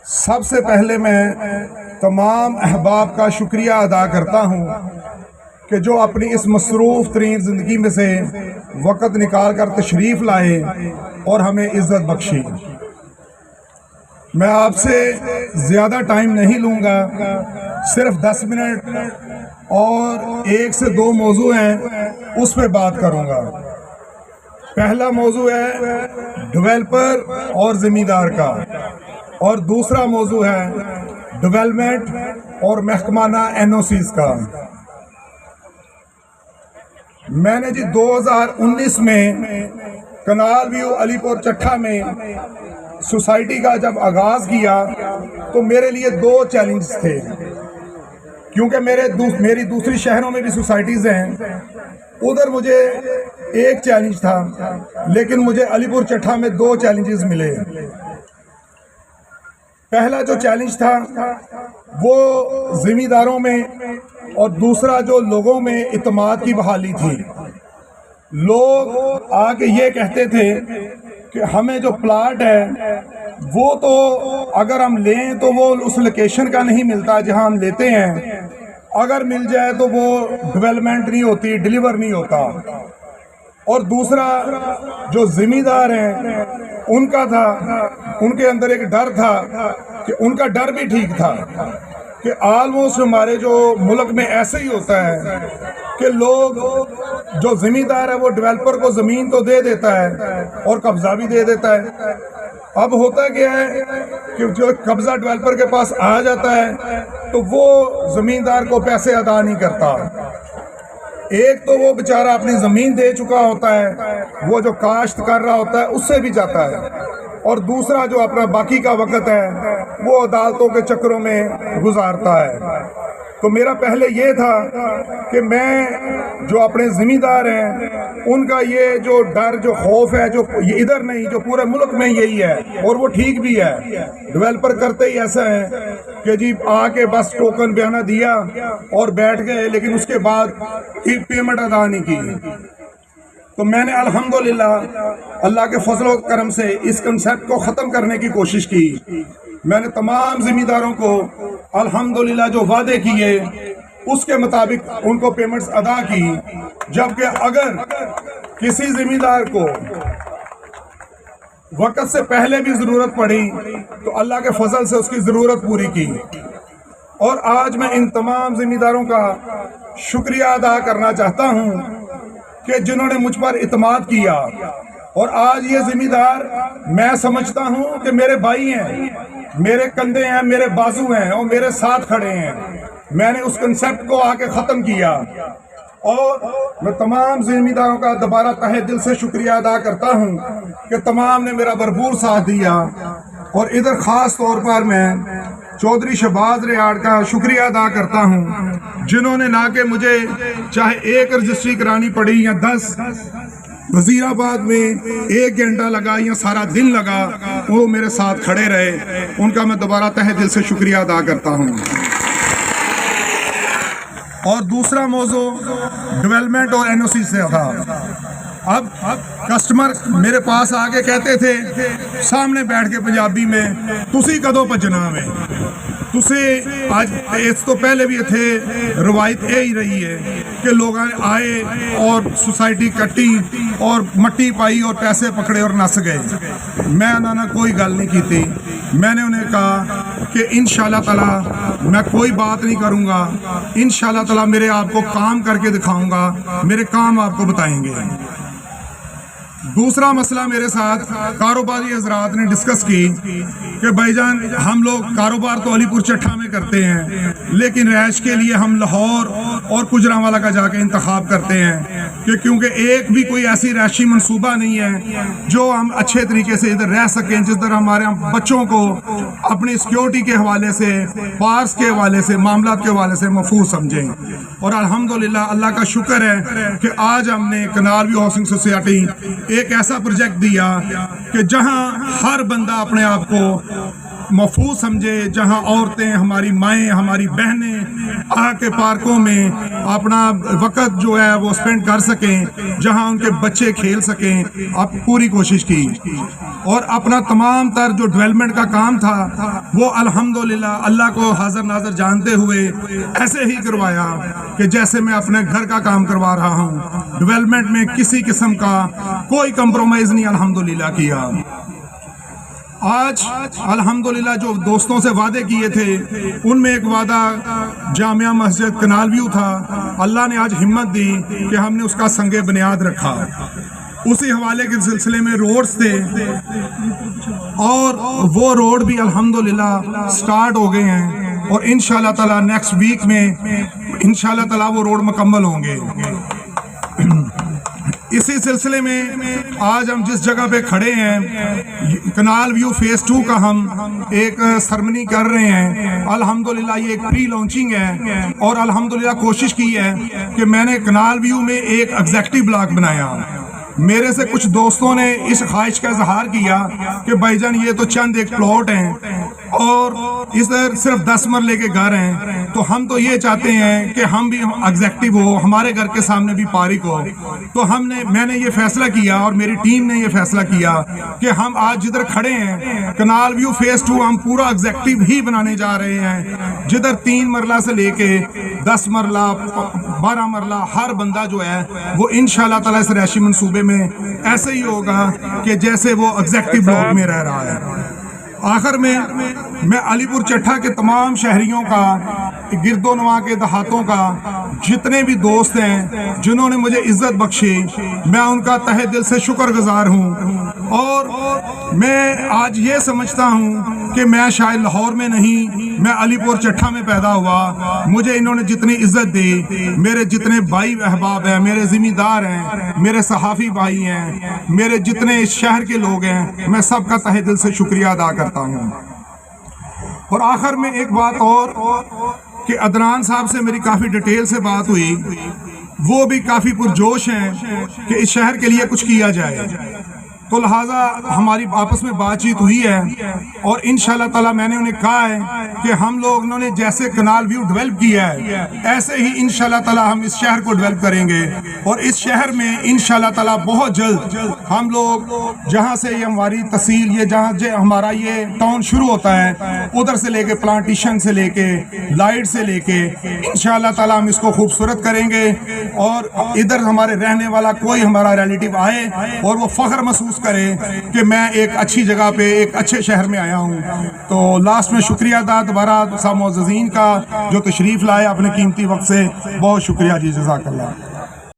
سب سے پہلے میں تمام احباب کا شکریہ ادا کرتا ہوں کہ جو اپنی اس مصروف ترین زندگی میں سے وقت نکال کر تشریف لائے اور ہمیں عزت بخشی۔ میں آپ سے زیادہ ٹائم نہیں لوں گا، صرف 10 منٹ اور 1 سے 2 موضوع ہیں اس پہ بات کروں گا۔ پہلا موضوع ہے ڈیولپر اور زمیندار کا، اور دوسرا موضوع ہے ڈیولپمنٹ اور محکمانہ NOCs کا۔ میں نے 2019 میں کنال ویو علی پور چٹھا میں سوسائٹی کا جب آغاز کیا تو میرے لیے 2 چیلنج تھے، کیونکہ میری دوسری شہروں میں بھی سوسائٹیز ہیں، ادھر مجھے 1 چیلنج تھا، لیکن مجھے علی پور چٹھا میں 2 چیلنجز ملے۔ پہلا جو چیلنج تھا وہ زمینداروں میں، اور دوسرا جو لوگوں میں اعتماد کی بحالی تھی۔ لوگ آ کے یہ کہتے تھے کہ ہمیں جو پلاٹ ہے وہ تو اگر ہم لیں تو وہ اس لوکیشن کا نہیں ملتا جہاں ہم لیتے ہیں، اگر مل جائے تو وہ ڈیولپمنٹ نہیں ہوتی، ڈیلیور نہیں ہوتا۔ اور دوسرا جو زمیندار ہیں ان کا تھا، ان کے اندر ایک ڈر تھا کہ ان کا ڈر بھی ٹھیک تھا کہ آلموسٹ ہمارے جو ملک میں ایسے ہی ہوتا ہے کہ لوگ جو زمیندار ہے وہ ڈیولپر کو زمین تو دے دیتا ہے اور قبضہ بھی دے دیتا ہے۔ اب ہوتا کیا ہے کہ جو قبضہ ڈیولپر کے پاس آ جاتا ہے تو وہ زمیندار کو پیسے ادا نہیں کرتا۔ ایک تو وہ بیچارہ اپنی زمین دے چکا ہوتا ہے، وہ جو کاشت کر رہا ہوتا ہے اس سے بھی جاتا ہے، اور دوسرا جو اپنا باقی کا وقت ہے وہ عدالتوں کے چکروں میں گزارتا ہے۔ تو میرا پہلے یہ تھا کہ میں جو اپنے زمیندار ہیں ان کا یہ جو ڈر، جو خوف ہے، جو یہ ادھر نہیں، جو پورے ملک میں یہی ہے، اور وہ ٹھیک بھی ہے۔ ڈیولپر کرتے ہی ایسا ہے کہ جی آ کے بس ٹوکن بیانہ دیا اور بیٹھ گئے، لیکن اس کے بعد پیمنٹ ادا نہیں کی۔ تو میں نے الحمدللہ اللہ کے فضل و کرم سے اس کنسیپٹ کو ختم کرنے کی کوشش کی۔ میں نے تمام زمینداروں کو الحمدللہ جو وعدے کیے اس کے مطابق ان کو پیمنٹس ادا کی، جبکہ اگر کسی زمیندار کو وقت سے پہلے بھی ضرورت پڑی تو اللہ کے فضل سے اس کی ضرورت پوری کی۔ اور آج میں ان تمام زمینداروں کا شکریہ ادا کرنا چاہتا ہوں کہ جنہوں نے مجھ پر اعتماد کیا، اور آج یہ زمیندار میں سمجھتا ہوں کہ میرے بھائی ہیں، میرے کندھے ہیں، میرے بازو ہیں، اور میرے ساتھ کھڑے ہیں۔ میں نے اس کنسیپٹ کو آ کے ختم کیا، اور میں تمام زمینداروں کا دوبارہ تہہ دل سے شکریہ ادا کرتا ہوں کہ تمام نے میرا بھرپور ساتھ دیا۔ اور ادھر خاص طور پر میں چودھری شہباز ریاڑ کا شکریہ ادا کرتا ہوں، جنہوں نے نہ کہ مجھے چاہے 1 رجسٹری کرانی پڑی یا 10، وزیر آباد میں 1 گھنٹہ لگا یا سارا دن لگا، وہ میرے ساتھ کھڑے رہے، ان کا میں دوبارہ تہہ دل سے شکریہ ادا کرتا ہوں۔ اور دوسرا موضوع ڈیولپمنٹ اور NOC سے تھا۔ اب کسٹمر میرے پاس آگے کہتے تھے سامنے بیٹھ کے پنجابی میں، تسی کدو پجنا میں، تسی آج اس تو پہلے بھی تھے، روایت ہی رہی ہے کہ لوگ آئے اور سوسائٹی کٹی اور مٹی پائی اور پیسے پکڑے اور نس گئے۔ میں انہوں نے کوئی گل نہیں کی تھی۔ میں نے انہیں کہا کہ انشاءاللہ تعالی میں کوئی بات نہیں کروں گا، انشاءاللہ تعالی میرے آپ کو کام کر کے دکھاؤں گا، میرے کام آپ کو بتائیں گے۔ دوسرا مسئلہ میرے ساتھ کاروباری حضرات نے ڈسکس کی کہ بھائی جان ہم لوگ کاروبار تو علی پور چٹھا میں کرتے ہیں، لیکن رہائش کے لیے ہم لاہور اور گجرانوالہ کا جا کے انتخاب کرتے ہیں، کہ کیونکہ ایک بھی کوئی ایسی رہائشی منصوبہ نہیں ہے جو ہم اچھے طریقے سے ادھر رہ سکیں، جس طرح ہمارے بچوں کو اپنی سیکیورٹی کے حوالے سے، پارس کے حوالے سے، معاملات کے حوالے سے محفوظ سمجھیں۔ اور الحمدللہ اللہ کا شکر ہے کہ آج ہم نے کنال ویو ہاؤسنگ سوسائٹی ایک ایسا پروجیکٹ دیا کہ جہاں ہر بندہ اپنے آپ کو محفوظ سمجھے، جہاں عورتیں، ہماری مائیں، ہماری بہنیں آ کے پارکوں میں اپنا وقت جو ہے وہ سپینڈ کر سکیں، جہاں ان کے بچے کھیل سکیں۔ آپ پوری کوشش کی۔ اور اپنا تمام تر جو ڈیولپمنٹ کا کام تھا وہ الحمدللہ اللہ کو حاضر ناظر جانتے ہوئے ایسے ہی کروایا کہ جیسے میں اپنے گھر کا کام کروا رہا ہوں. ڈیولپمنٹ میں کسی قسم کا کوئی کمپرومائز نہیں الحمدللہ کیا. آج الحمدللہ جو دوستوں سے وعدے کیے تھے ان میں ایک وعدہ جامعہ مسجد کنال ویو تھا. اللہ نے آج ہمت دی کہ ہم نے اس کا سنگ بنیاد رکھا. اسی حوالے کے سلسلے میں روڈز تھے اور وہ روڈ بھی الحمدللہ سٹارٹ ہو گئے ہیں اور انشاءاللہ تعالی نیکسٹ ویک میں انشاءاللہ تعالی وہ روڈ مکمل ہوں گے. اسی سلسلے میں آج ہم جس جگہ پہ کھڑے ہیں کنال ویو فیز 2 کا ہم ایک سرمنی کر رہے ہیں. الحمدللہ یہ ایک پری لانچنگ ہے اور الحمدللہ کوشش کی ہے کہ میں نے کنال ویو میں ایک ایگزیکٹو بلاک بنایا. میرے سے کچھ دوستوں نے اس خواہش کا اظہار کیا کہ بھائی جان یہ تو چند ایک پلاٹ ہیں اور ادھر صرف 10 مرلے کے گھر ہیں, تو ہم تو یہ چاہتے ہیں کہ ہم بھی ایگزیکٹو ہو, ہمارے گھر کے سامنے بھی پارک ہو. تو میں نے یہ فیصلہ کیا اور میری ٹیم نے یہ فیصلہ کیا کہ ہم آج جدھر کھڑے ہیں کنال ویو فیز 2 ہم پورا ایگزیکٹو ہی بنانے جا رہے ہیں, جدھر 3 مرلہ سے لے کے 10 مرلہ 12 مرلہ ہر بندہ جو ہے وہ انشاءاللہ تعالی اس رہائشی منصوبے میں ایسے ہی ہوگا کہ جیسے وہ ایگزیکٹو بلاک میں رہ رہا ہے. آخر میں علی پور چٹھا کے تمام شہریوں کا, گرد و نواح کے دیہاتوں کا, جتنے بھی دوست ہیں جنہوں نے مجھے عزت بخشی, میں ان کا تہہ دل سے شکر گزار ہوں. اور میں آج یہ سمجھتا ہوں کہ میں شاید لاہور میں نہیں, میں علی پور چٹھا میں پیدا ہوا. مجھے انہوں نے جتنی عزت دی, میرے جتنے بھائی احباب ہیں, میرے ذمہ دار ہیں, میرے صحافی بھائی ہیں, میرے جتنے اس شہر کے لوگ ہیں, میں سب کا تہہ دل سے شکریہ ادا کرتا ہوں. اور آخر میں ایک بات اور کہ عدنان صاحب سے میری کافی ڈیٹیل سے بات ہوئی, وہ بھی کافی پرجوش ہیں کہ اس شہر کے لیے کچھ کیا جائے. تو لہٰذا ہماری آپس میں بات چیت ہوئی ہے اور انشاءاللہ تعالی میں نے انہیں کہا ہے کہ ہم لوگ انہوں نے جیسے کنال ویو ڈیولپ کیا ہے ایسے ہی انشاءاللہ تعالی ہم اس شہر کو ڈیولپ کریں گے. اور اس شہر میں انشاءاللہ تعالی بہت جلد ہم لوگ جہاں سے یہ ہماری تحصیل, یہ جہاں ہمارا یہ ٹاؤن شروع ہوتا ہے, ادھر سے لے کے پلانٹیشن سے لے کے لائٹ سے لے کے انشاءاللہ تعالی ہم اس کو خوبصورت کریں گے. اور ادھر ہمارے رہنے والا کوئی ہمارا ریلیٹیو آئے اور وہ فخر محسوس کرے کہ میں ایک اچھی جگہ پہ ایک اچھے شہر میں آیا ہوں. تو لاسٹ میں شکریہ ادا دوبارہ سب معززین کا جو تشریف لائے اپنے قیمتی وقت سے, بہت شکریہ جی, جزاک اللہ.